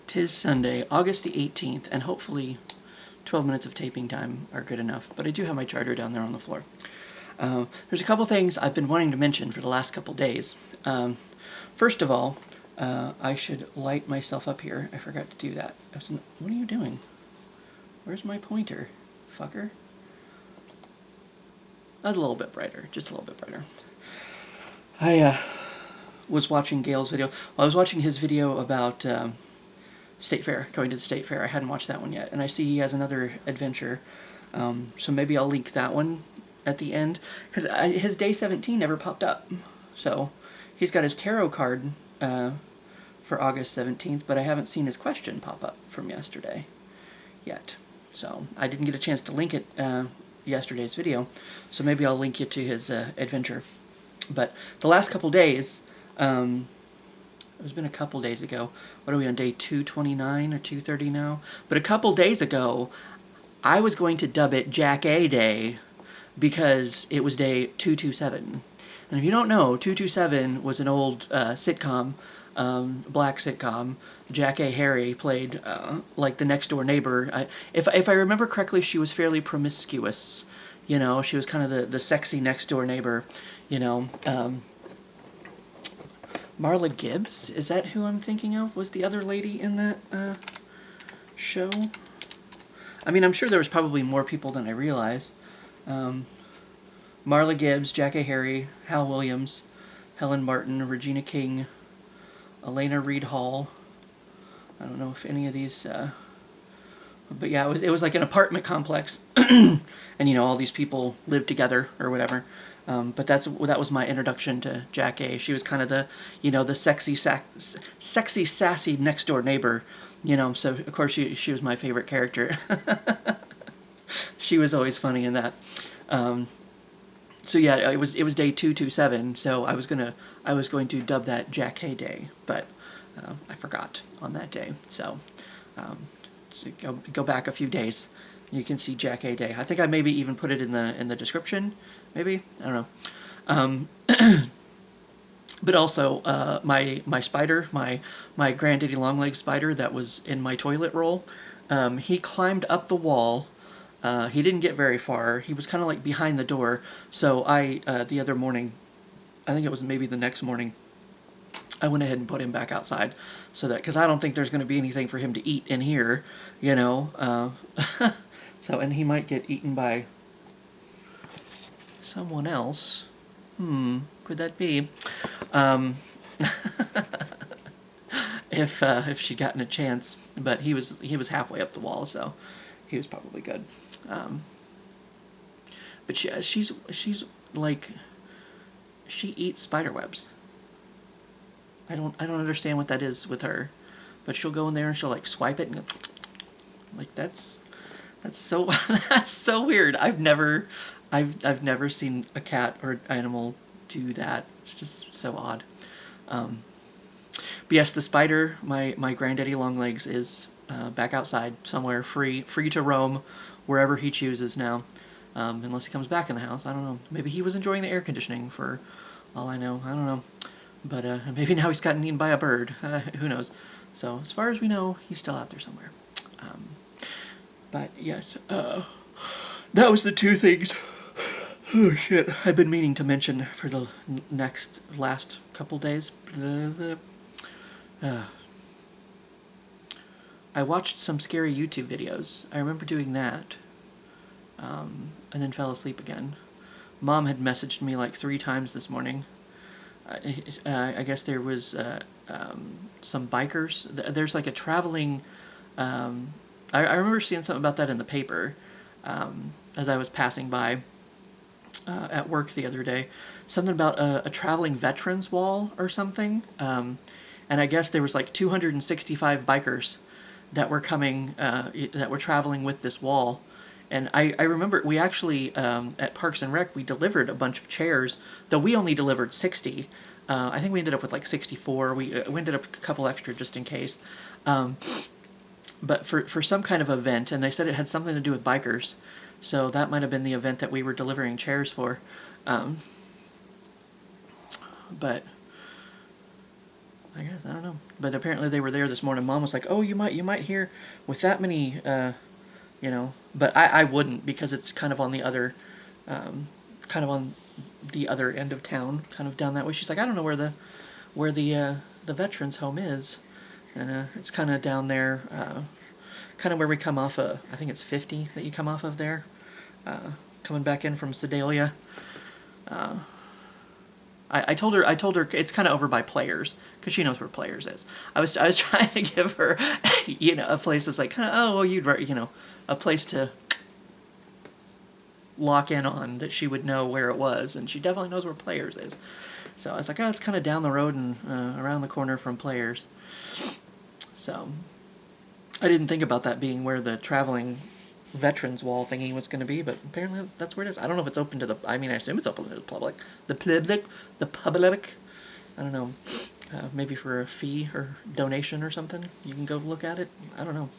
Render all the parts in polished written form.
'Tis Sunday, August the 18th, and hopefully 12 minutes of taping time are good enough, but I do have my charger down there on the floor. There's a couple things I've been wanting to mention for the last couple days. First of all, I should light myself up here. I forgot to do that. What are you doing? Where's my pointer, fucker? A little bit brighter, just a little bit brighter. I was watching Gail's video. Well, I was watching his video about State Fair, going to the State Fair. I hadn't watched that one yet, and I see he has another adventure, so maybe I'll link that one at the end, because his day 17 never popped up. So he's got his tarot card for August 17th, but I haven't seen his question pop up from yesterday yet. So I didn't get a chance to link it yesterday's video, so maybe I'll link you to his adventure. But the last couple days, it's been a couple days ago. What are we on, day 229 or 230 now? But a couple days ago, I was going to dub it Jack A Day because it was day 227. And if you don't know, 227 was an old sitcom, black sitcom. Jack A. Harry played like the next door neighbor. If I remember correctly, she was fairly promiscuous. You know, she was kind of the sexy next door neighbor. You know, Marla Gibbs, is that who I'm thinking of? Was the other lady in that show? I mean, I'm sure there was probably more people than I realize. Marla Gibbs, Jack A. Harry, Hal Williams, Helen Martin, Regina King, Elena Reed Hall. I don't know if any of these... but yeah, it was like an apartment complex. And, you know, all these people lived together or whatever. But that was my introduction to Jack A. She was kind of the, you know, the sexy, sassy next door neighbor, you know. So of course she was my favorite character. She was always funny in that. So yeah, it was day 227. So I was going to dub that Jack A Day, but I forgot on that day. So go back a few days. You can see Jack A Day. I think I maybe even put it in the description. Maybe, I don't know. But also my spider, my granddaddy longlegs spider that was in my toilet roll. He climbed up the wall. He didn't get very far. He was kind of like behind the door. So the other morning, I think it was maybe the next morning, I went ahead and put him back outside, so that, because I don't think there's going to be anything for him to eat in here, you know. So, and he might get eaten by someone else. Could that be? If she'd gotten a chance, but he was halfway up the wall, so he was probably good. But she's like, she eats spider webs. I don't understand what that is with her, but she'll go in there and she'll like swipe it and go, like that's so that's so weird. I've never seen a cat or animal do that. It's just so odd. But yes, the spider, my granddaddy longlegs, is back outside somewhere, free to roam wherever he chooses now, unless he comes back in the house. I don't know. Maybe he was enjoying the air conditioning for all I know. I don't know. But maybe now he's gotten eaten by a bird. Who knows? So as far as we know, he's still out there somewhere. But yes, that was the two things. Oh shit! I've been meaning to mention for the last couple days. I watched some scary YouTube videos. I remember doing that, and then fell asleep again. Mom had messaged me like 3 times this morning. I guess there was some bikers. There's like a traveling... I remember seeing something about that in the paper as I was passing by at work the other day. Something about a traveling veterans wall or something. And I guess there was like 265 bikers that were coming, that were traveling with this wall. And I remember we actually, at Parks and Rec, we delivered a bunch of chairs, though we only delivered 60. I think we ended up with like 64. We ended up a couple extra just in case. But for some kind of event, and they said it had something to do with bikers. So that might have been the event that we were delivering chairs for. But I guess, I don't know. But apparently they were there this morning. Mom was like, oh, you might hear with that many, you know. But I wouldn't, because it's kind of on the other, kind of on the other end of town, kind of down that way. She's like, I don't know where the veterans home is. And it's kind of down there, kind of where we come off of, I think it's 50 that you come off of there, coming back in from Sedalia. I told her it's kind of over by Players, because she knows where Players is. I was trying to give her, you know, a place that's like, kind of, oh, well, you know, a place to lock in on that she would know where it was, and she definitely knows where Players is. So I was like, oh, it's kind of down the road and around the corner from Players. So I didn't think about that being where the traveling veterans wall thingy was going to be, but apparently that's where it is. I don't know if it's open to the, I mean, I assume it's open to the public. The public, I don't know, maybe for a fee or donation or something, you can go look at it. I don't know.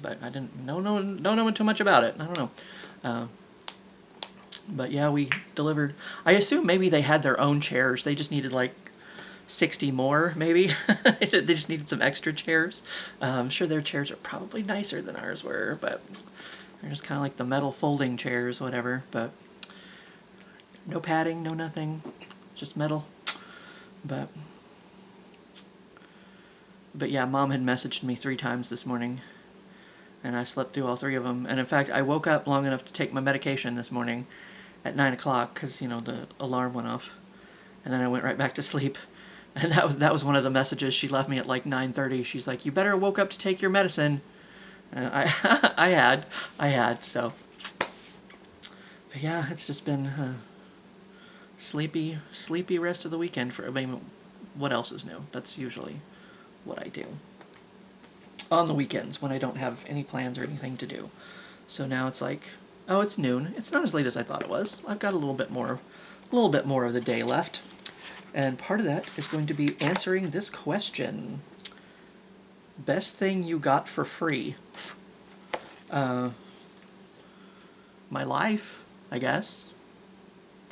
But I don't know too much about it. I don't know. But yeah, we delivered. I assume maybe they had their own chairs. They just needed like 60 more, maybe. They just needed some extra chairs. I'm sure their chairs are probably nicer than ours were, but they're just kind of like the metal folding chairs, whatever. But no padding, no nothing, just metal. But yeah, Mom had messaged me 3 times this morning, and I slept through all 3 of them. And in fact, I woke up long enough to take my medication this morning at 9 o'clock because, you know, the alarm went off, and then I went right back to sleep. And that was one of the messages she left me at like 9:30. She's like, "You better woke up to take your medicine." I had. So, but yeah, it's just been sleepy rest of the weekend. For, I mean, what else is new? That's usually what I do on the weekends when I don't have any plans or anything to do. So now it's like, oh, it's noon. It's not as late as I thought it was. I've got a little bit more of the day left. And part of that is going to be answering this question. Best thing you got for free? My life, I guess.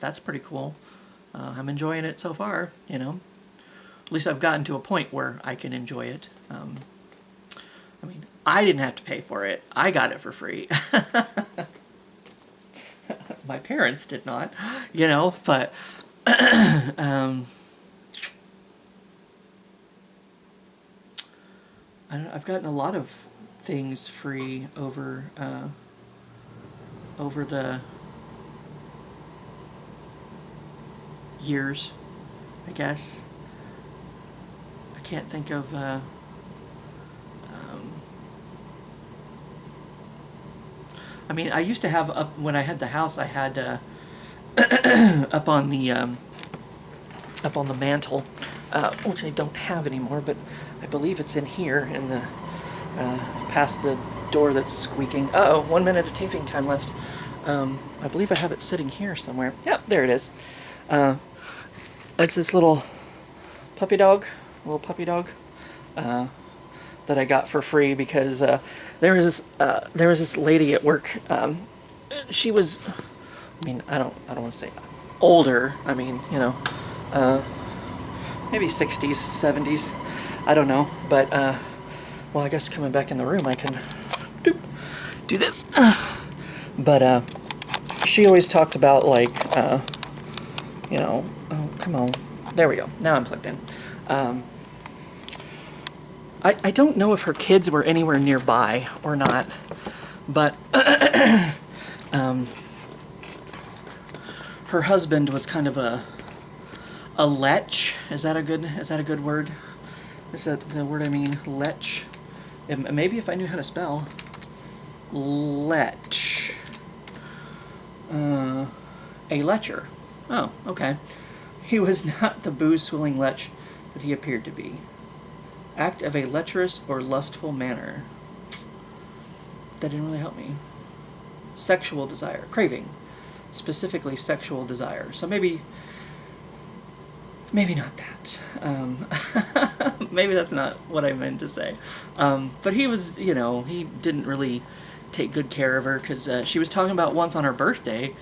That's pretty cool. I'm enjoying it so far, you know. At least I've gotten to a point where I can enjoy it. I mean, I didn't have to pay for it. I got it for free. My parents did not, you know, but I've gotten a lot of things free over the years, I guess. I can't think of I mean, I used to have up when I had the house. I had up on the mantle, which I don't have anymore, but I believe it's in here in the past the door that's squeaking. Uh-oh, 1 minute of taping time left. I believe I have it sitting here somewhere. Yep, there it is. It's this little puppy dog, that I got for free because there was this lady at work. She was, I mean, I don't want to say older. I mean, you know, maybe 60s, 70s. I don't know, but well, I guess coming back in the room, I can do this. But she always talked about, like, you know, oh, come on, there we go. Now I'm plugged in. I don't know if her kids were anywhere nearby or not, but her husband was kind of a lech. Is that a good word? Is that the word I mean? Lech. Maybe if I knew how to spell. Lech. A lecher. Oh, okay. He was not the booze-swilling lech that he appeared to be. Act of a lecherous or lustful manner. That didn't really help me. Sexual desire. Craving. Specifically sexual desire. So maybe not that. Maybe that's not what I meant to say. But he was, you know, he didn't really take good care of her because she was talking about once on her birthday,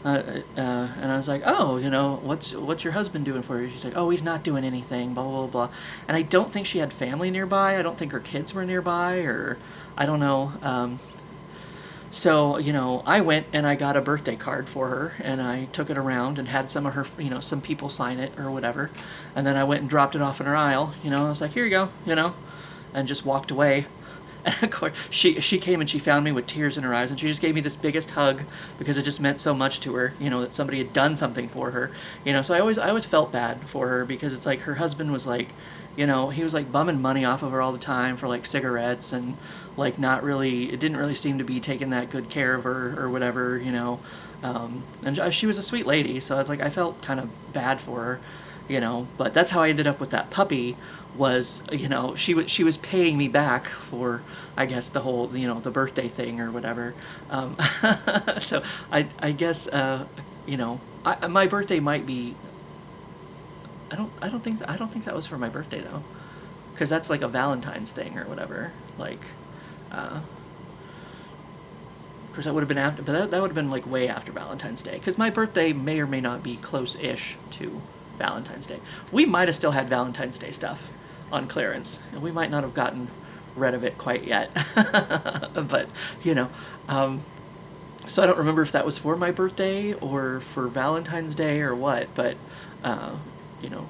And I was like, oh, you know, what's your husband doing for you? She's like, oh, he's not doing anything, blah, blah, blah. And I don't think she had family nearby. I don't think her kids were nearby, or I don't know. So, you know, I went and I got a birthday card for her, and I took it around and had some of her, you know, some people sign it or whatever. And then I went and dropped it off in her aisle, you know. I was like, here you go, you know, and just walked away. And of course, she came and she found me with tears in her eyes, and she just gave me this biggest hug because it just meant so much to her, you know, that somebody had done something for her, you know. So I always felt bad for her because it's like her husband was like, you know, he was like bumming money off of her all the time for like cigarettes, and like not really, it didn't really seem to be taking that good care of her or whatever, you know. And she was a sweet lady, so it's like I felt kind of bad for her, you know. But that's how I ended up with that puppy. Was, you know, she was paying me back for, I guess, the whole, you know, the birthday thing or whatever. So I guess, you know, my birthday might be. I don't think that was for my birthday though, because that's like a Valentine's thing or whatever. Like, of course that would have been after, but that would have been like way after Valentine's Day, because my birthday may or may not be close-ish to Valentine's Day. We might have still had Valentine's Day stuff on clearance, and we might not have gotten rid of it quite yet. But, you know, so I don't remember if that was for my birthday or for Valentine's Day or what, but, you know,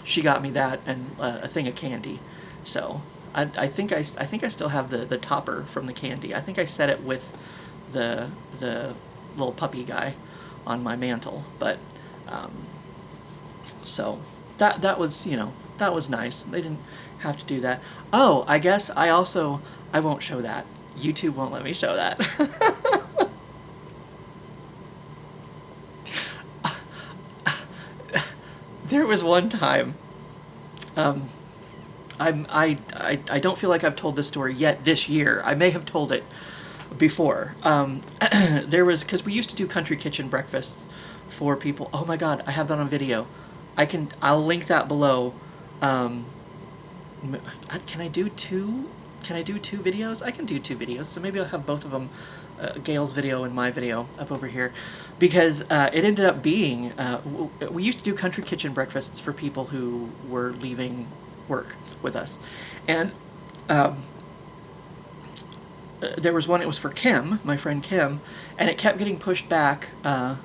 she got me that and a thing of candy. So I think I still have the topper from the candy. I think I set it with the little puppy guy on my mantle, but so that was, you know, that was nice. They didn't have to do that. Oh, I guess I won't show that. YouTube won't let me show that. There was one time, I don't feel like I've told this story yet this year. I may have told it before. There was, because we used to do country kitchen breakfasts for people. Oh my God, I have that on video. I'll link that below. Can I do two videos? I can do 2 videos, so maybe I'll have both of them, Gail's video and my video, up over here, because it ended up being, we used to do country kitchen breakfasts for people who were leaving work with us, and there was one, it was for Kim, my friend Kim, and it kept getting pushed back,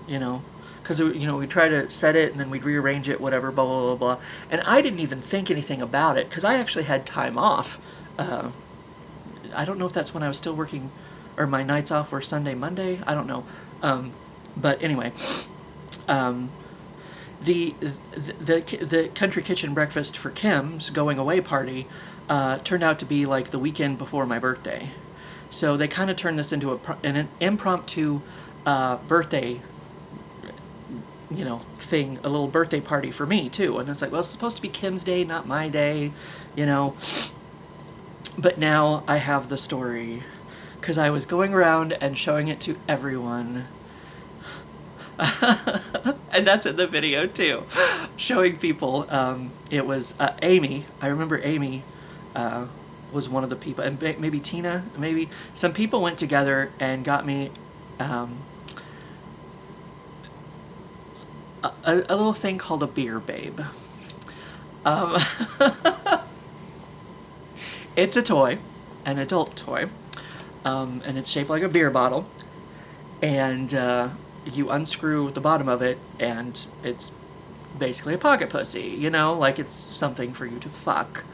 you know, because, you know, we'd try to set it and then we'd rearrange it, whatever, blah, blah, blah, blah. And I didn't even think anything about it because I actually had time off. I don't know if that's when I was still working, or my nights off were Sunday, Monday. I don't know. But anyway, the country kitchen breakfast for Kim's going away party turned out to be like the weekend before my birthday. So they kind of turned this into an impromptu birthday, you know, thing, a little birthday party for me too. And it's like, well, it's supposed to be Kim's day, not my day, you know. But now I have the story, because I was going around and showing it to everyone. And that's in the video too, showing people. It was Amy. I remember Amy was one of the people, and maybe Tina, maybe some people went together and got me a little thing called a beer babe. It's a toy, an adult toy, and it's shaped like a beer bottle, and you unscrew the bottom of it, and it's basically a pocket pussy, you know, like it's something for you to fuck.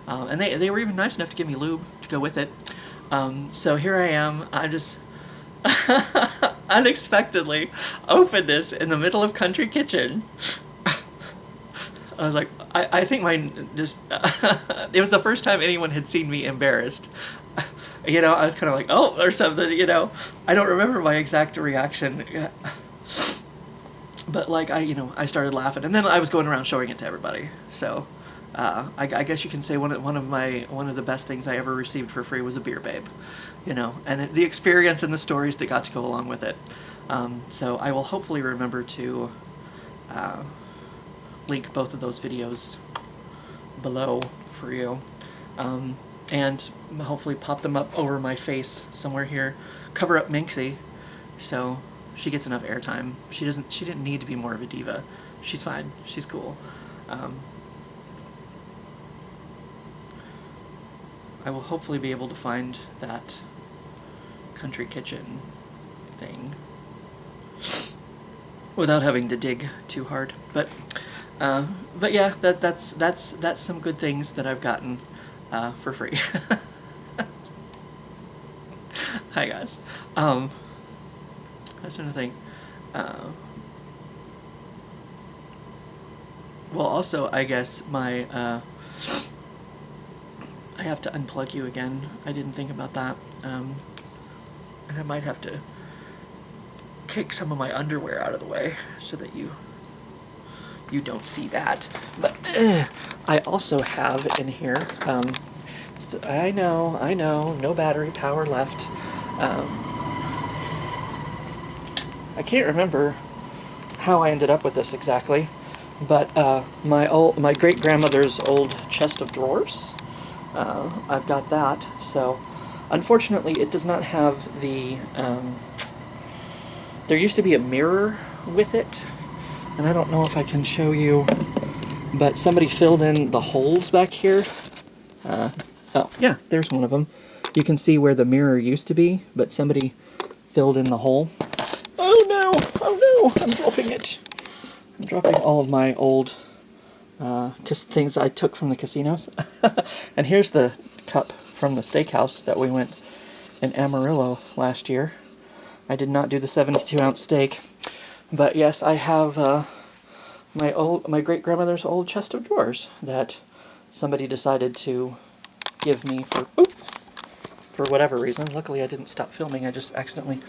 And they were even nice enough to give me lube to go with it. So here I am, I just unexpectedly opened this in the middle of country kitchen. I was like, I think mine just, it was the first time anyone had seen me embarrassed. You know, I was kind of like, oh, or something, you know. I don't remember my exact reaction. But like, I started laughing, and then I was going around showing it to everybody. So, I guess you can say one of the best things I ever received for free was a beer babe, you know, and the experience and the stories that got to go along with it. So I will hopefully remember to link both of those videos below for you, and hopefully pop them up over my face somewhere here, cover up Minxie, so she gets enough airtime. She didn't need to be more of a diva. She's fine. She's cool. I will hopefully be able to find that country kitchen thing without having to dig too hard. But yeah, that's some good things that I've gotten for free. Hi guys. I was trying to think. Well, also, I guess my I have to unplug you again. I didn't think about that. And I might have to kick some of my underwear out of the way so that you don't see that. But I also have in here, I know, no battery power left. I can't remember how I ended up with this exactly, but my great-grandmother's old chest of drawers, I've got that. So unfortunately it does not have the there used to be a mirror with it, and I don't know if I can show you, but somebody filled in the holes back here. Oh yeah, there's one of them. You can see where the mirror used to be, but somebody filled in the hole. Oh no, I'm dropping it. I'm dropping all of my old things I took from the casinos. And here's the cup from the steakhouse that we went in Amarillo last year. I did not do the 72-ounce steak, but yes, I have my great-grandmother's old chest of drawers that somebody decided to give me for whatever reason. Luckily, I didn't stop filming. I just accidentally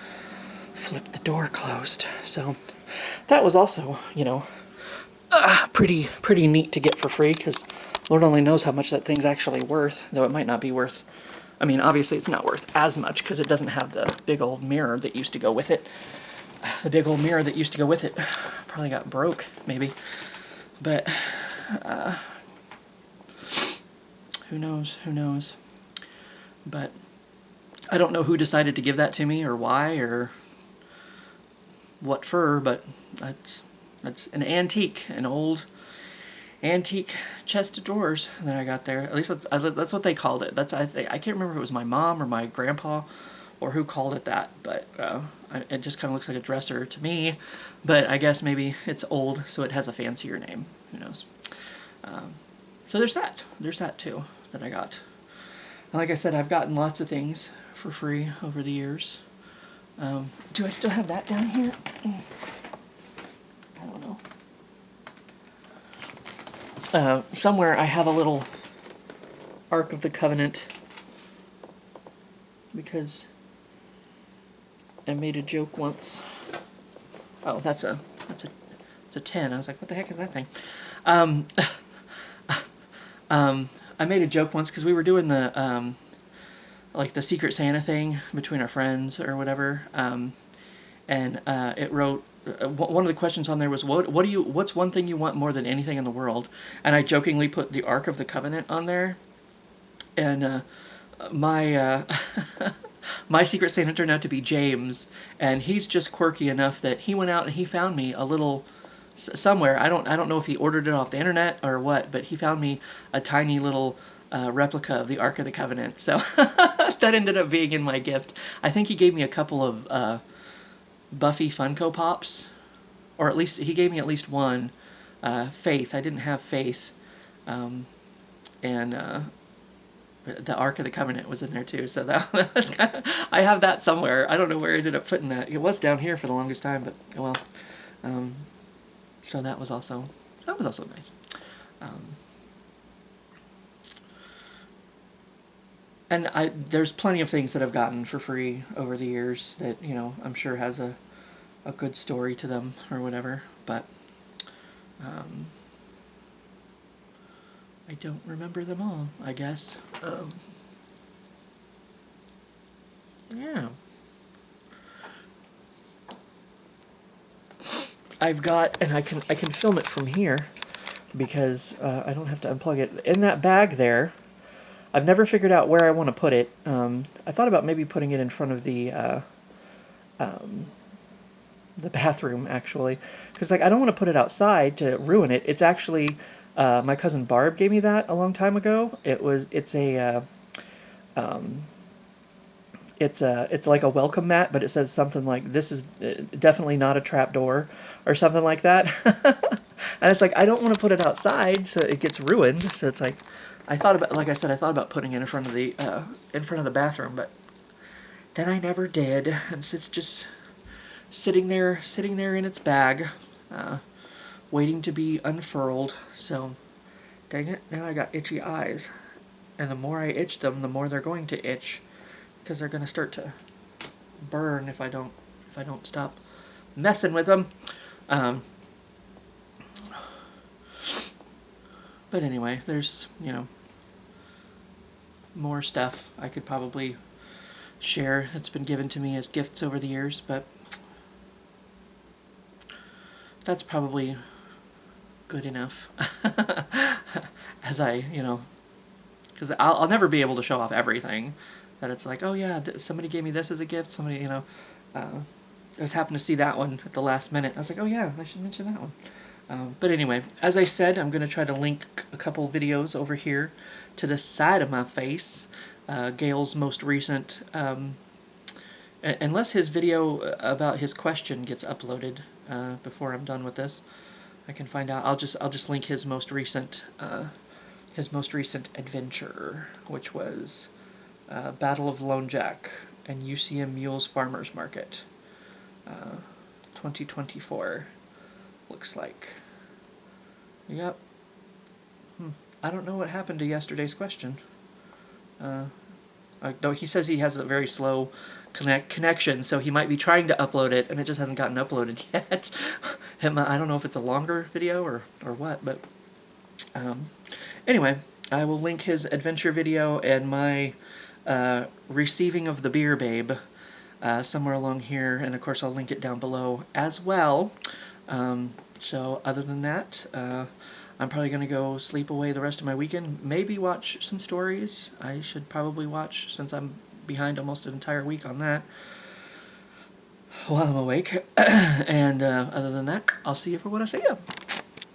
flipped the door closed. So that was also, you know, pretty neat to get for free, because Lord only knows how much that thing's actually worth, though it might not be worth. I mean, obviously it's not worth as much because it doesn't have the big old mirror that used to go with it. The big old mirror that used to go with it probably got broke, maybe. But who knows? But I don't know who decided to give that to me or why or what for, but that's an antique, an old antique chest of drawers that I got there. At least that's what they called it. I can't remember if it was my mom or my grandpa or who called it that, but it just kind of looks like a dresser to me. But I guess maybe it's old, so it has a fancier name. Who knows? So there's that too that I got. And like I said, I've gotten lots of things for free over the years. Do I still have that down here? I don't know. Somewhere I have a little Ark of the Covenant because I made a joke once. Oh, it's a 10. I was like, what the heck is that thing? I made a joke once because we were doing the like the Secret Santa thing between our friends or whatever, and it wrote. One of the questions on there was, what's one thing you want more than anything in the world? And I jokingly put the Ark of the Covenant on there. And my my Secret Santa turned out to be James, and he's just quirky enough that he went out and he found me a little somewhere. I don't know if he ordered it off the internet or what, but he found me a tiny little replica of the Ark of the Covenant. So that ended up being in my gift. I think he gave me a couple of Buffy Funko Pops, or at least he gave me at least one. Faith. I didn't have Faith, and the Ark of the Covenant was in there too. So that was kind of, I have that somewhere. I don't know where I ended up putting that. It was down here for the longest time, but well. So that was also nice. And there's plenty of things that I've gotten for free over the years that, you know, I'm sure has a good story to them or whatever, but I don't remember them all, I guess. Yeah. I've got, and I can film it from here because I don't have to unplug it. In that bag there, I've never figured out where I want to put it. I thought about maybe putting it in front of the the bathroom, actually. Because, like, I don't want to put it outside to ruin it. It's actually, my cousin Barb gave me that a long time ago. It's like a welcome mat, but it says something like, "This is definitely not a trap door," or something like that. And it's like, I don't want to put it outside so it gets ruined. So it's like, like I said, I thought about putting it in front of the bathroom, but then I never did. And it's just sitting there in its bag, waiting to be unfurled. So, dang it, now I got itchy eyes. And the more I itch them, the more they're going to itch, because they're going to start to burn if I don't stop messing with them. But anyway, there's, more stuff I could probably share that's been given to me as gifts over the years, but that's probably good enough. As because I'll never be able to show off everything. That it's like, oh yeah, somebody gave me this as a gift, somebody, I just happened to see that one at the last minute. I was like, oh yeah, I should mention that one. But anyway, as I said, I'm going to try to link a couple videos over here to the side of my face. Gail's most recent, unless his video about his question gets uploaded before I'm done with this, I can find out. I'll just link his most recent adventure, which was Battle of Lone Jack and UCM Mules Farmers Market, 2024. Looks like. Yep. I don't know what happened to yesterday's question. Though he says he has a very slow connection, so he might be trying to upload it, and it just hasn't gotten uploaded yet. I don't know if it's a longer video or what, but anyway, I will link his adventure video and my receiving of the beer babe somewhere along here, and of course I'll link it down below as well. So other than that, I'm probably going to go sleep away the rest of my weekend, maybe watch some stories. I should probably watch, since I'm behind almost an entire week on that, while I'm awake. And other than that, I'll see you for what I say.